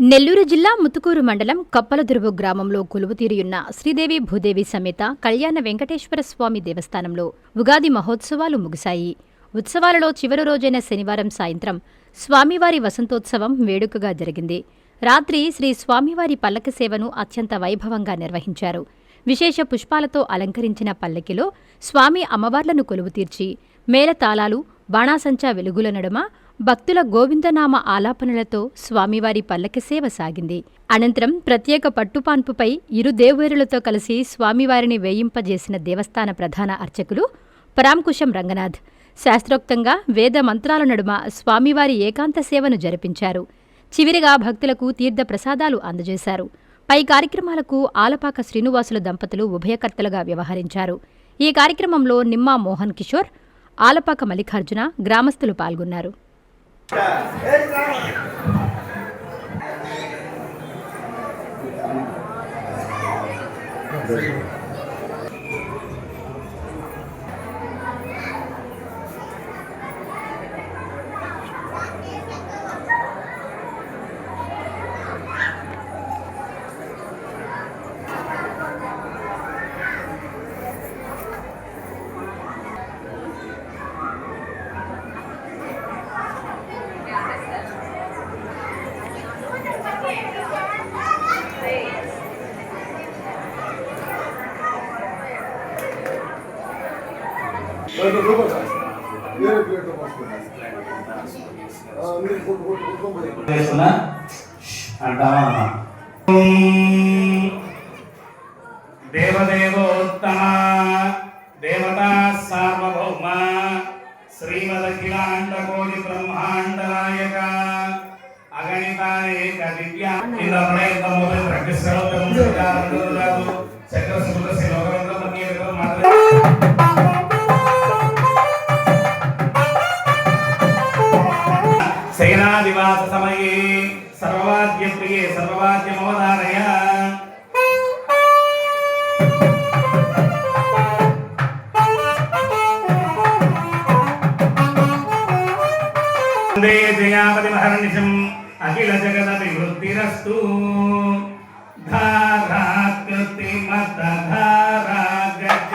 నెల్లూరు జిల్లా ముతుకూరు మండలం కప్పలదురువు గ్రామంలో కొలువుతీరియున్న శ్రీదేవి భూదేవి సమేత కళ్యాణ వెంకటేశ్వర స్వామి దేవస్థానంలో ఉగాది మహోత్సవాలు ముగిశాయి. ఉత్సవాలలో చివరి రోజైన శనివారం సాయంత్రం స్వామివారి వసంతోత్సవం వేడుకగా జరిగింది. రాత్రి శ్రీ స్వామివారి పల్లకి సేవను అత్యంత వైభవంగా నిర్వహించారు. విశేష పుష్పాలతో అలంకరించిన పల్లకిలో స్వామి అమ్మవార్లను కొలువుతీర్చి మేళతాళాలు, బాణాసంచా వెలుగుల నడుమ భక్తుల గోవిందనామ ఆలాపనలతో స్వామివారి పల్లకి సేవ సాగింది. అనంతరం ప్రత్యేక పట్టుపాన్పుపై ఇరు దేవేరులతో కలిసి స్వామివారిని వేయింపజేసిన దేవస్థాన ప్రధాన అర్చకులు పరాంకుశం రంగనాథ్ శాస్త్రోక్తంగా వేద మంత్రాల నడుమ స్వామివారి ఏకాంత సేవను జరిపించారు. చివరిగా భక్తులకు తీర్థ ప్రసాదాలు అందజేశారు. పై కార్యక్రమాలకు ఆలపాక శ్రీనివాసుల దంపతులు ఉభయకర్తలుగా వ్యవహరించారు. ఈ కార్యక్రమంలో నిమ్మా మోహన్ కిషోర్, ఆలపాక మల్లికార్జున గ్రామస్తులు పాల్గొన్నారు. దేవదేవోత్తమ దేవతా సార్వభౌమ శ్రీమదఖిలాండకోటి బ్రహ్మాండ నాయక అగణిత ఏక దివ్య సేనాదివాస సమయే సర్వవాద్య ప్రియే సర్వవాద్యమవధారయ వందే జయావతి మహర్నిశం అఖిల జగదభివృద్ధిరస్తు ధారాకృతి మత ధారా గజ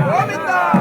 Govinda!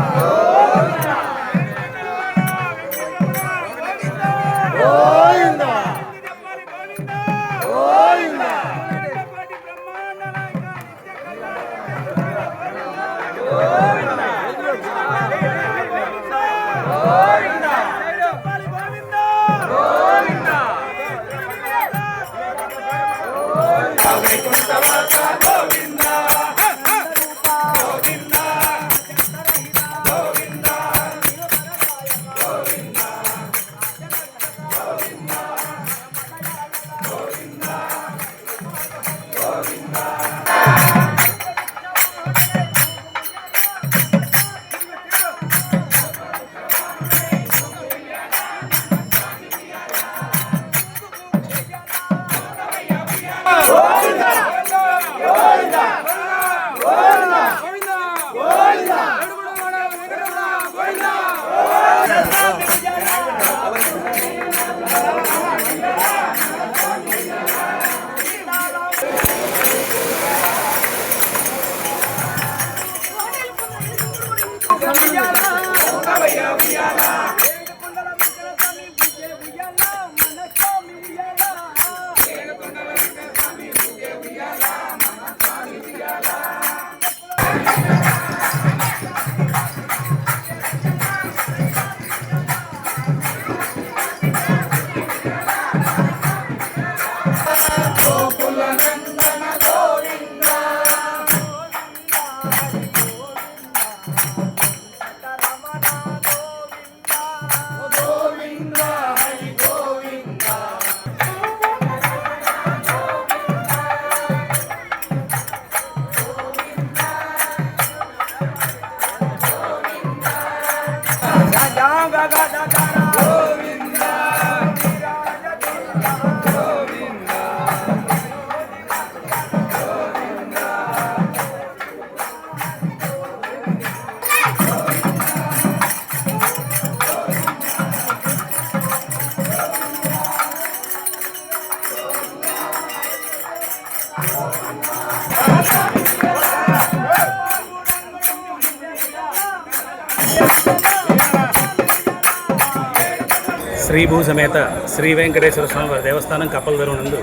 శ్రీ భూ సమేత శ్రీ వెంకటేశ్వర స్వామి వారి దేవస్థానం కప్పలదరువు నందు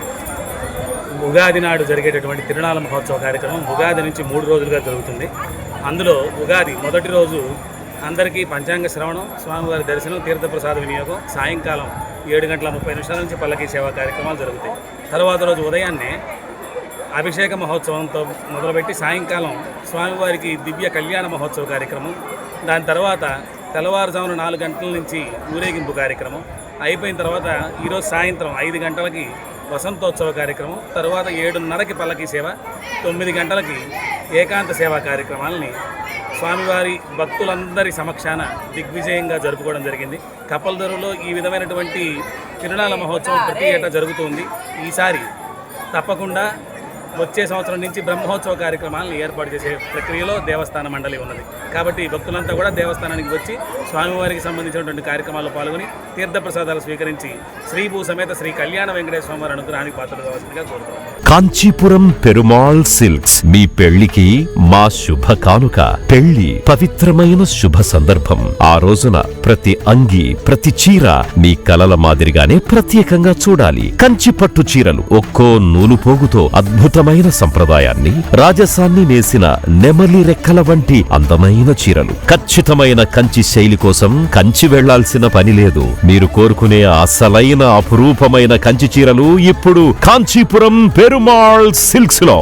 ఉగాది నాడు జరిగేటటువంటి తిరునాళ మహోత్సవ కార్యక్రమం ఉగాది నుంచి 3 రోజులుగా జరుగుతుంది. అందులో ఉగాది మొదటి రోజు అందరికీ పంచాంగ శ్రవణం, స్వామివారి దర్శనం, తీర్థప్రసాద వినియోగం, సాయంకాలం 7:30 నుంచి పల్లకీ సేవా కార్యక్రమాలు జరుగుతాయి. తర్వాత రోజు ఉదయాన్నే అభిషేక మహోత్సవంతో మొదలుపెట్టి సాయంకాలం స్వామివారికి దివ్య కళ్యాణ మహోత్సవ కార్యక్రమం, దాని తర్వాత తెల్లవారుజామున 4 గంటల నుంచి ఊరేగింపు కార్యక్రమం అయిపోయిన తర్వాత ఈరోజు సాయంత్రం 5 గంటలకి వసంతోత్సవ కార్యక్రమం, తర్వాత 7:30కి పల్లకీ సేవ, 9 గంటలకి ఏకాంత సేవా కార్యక్రమాలని స్వామివారి భక్తులందరి సమక్షాన దిగ్విజయంగా జరుపుకోవడం జరిగింది. కప్పలదరువులో ఈ విధమైనటువంటి తిరునాళ మహోత్సవం ప్రతి ఏటా జరుగుతుంది. ఈసారి తప్పకుండా వచ్చే సంవత్సరం నుంచి బ్రహ్మోత్సవ కార్యక్రమాలను ఏర్పాటు చేసే ప్రక్రియలో దేవస్థాన మండలి ఉన్నది. కాబట్టి భక్తులంతా కూడా దేవస్థానానికి వచ్చి స్వామివారికి సంబంధించినటువంటి కార్యక్రమాల్లో పాల్గొని తీర్థప్రసాదాలు స్వీకరించి శ్రీ భూ సమేత శ్రీ కళ్యాణ వెంకటేశ్వర స్వామి వారి అనుగ్రహానికి పాత్రలు కావాల్సిందిగా కోరుతున్నాం. కాంచీపురం పెరుమాళ్ సిల్క్స్ మీ పెళ్లికి మా శుభ కానుక. పెళ్లి పవిత్రమైన శుభ సందర్భం. ఆ రోజున ప్రతి అంగి, ప్రతి చీర మీ కలల మాదిరిగానే ప్రత్యేకంగా చూడాలి. కంచి పట్టు చీరలు ఒక్కో నూలు పోగుతో అద్భుతమైన సంప్రదాయాన్ని, రాజసాన్ని నేసిన నెమలి రెక్కల వంటి అందమైన చీరలు. ఖచ్చితమైన కంచి శైలి కోసం కంచి వెళ్లాల్సిన పని లేదు. మీరు కోరుకునే అసలైన అపురూపమైన కంచి చీరలు ఇప్పుడు కాంచీపురం పెరుమాళ్ సిల్క్స్ లో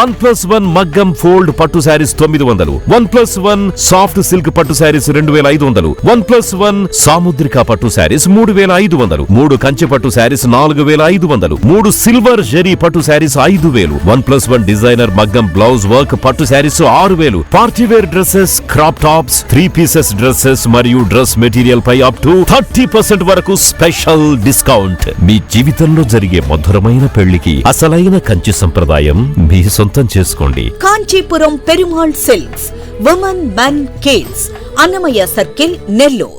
1+1 మగ్గం ఫోల్డ్ పట్టు శారీస్ 900, 1+1 సాఫ్ట్ సిల్క్ పట్టు శారీస్ 2500, 1+1 సాముద్రిక పట్టు శారీస్ 3500, 3 కంచి పట్టు శారీస్ 4500, 3 సిల్వర్ జరీ పట్టు శారీస్ 5000, 1+1 డిజైనర్ మగ్గం బ్లౌజ్ వర్క్ పట్టు sarees 6000, party wear dresses, crop tops, 3 pieces dresses మరియు డ్రెస్ మెటీరియల్ పై అప్ టు 30% వరకు స్పెషల్ డిస్కౌంట్. మీ జీవితంలో జరిగే మధురమైన పెళ్లికి అసలైన కంచి సంప్రదాయం మీ సొంతం చేసుకోండి. Kanchipuram Perumal silks, women, men, kids, Annamayya circle, Nellore.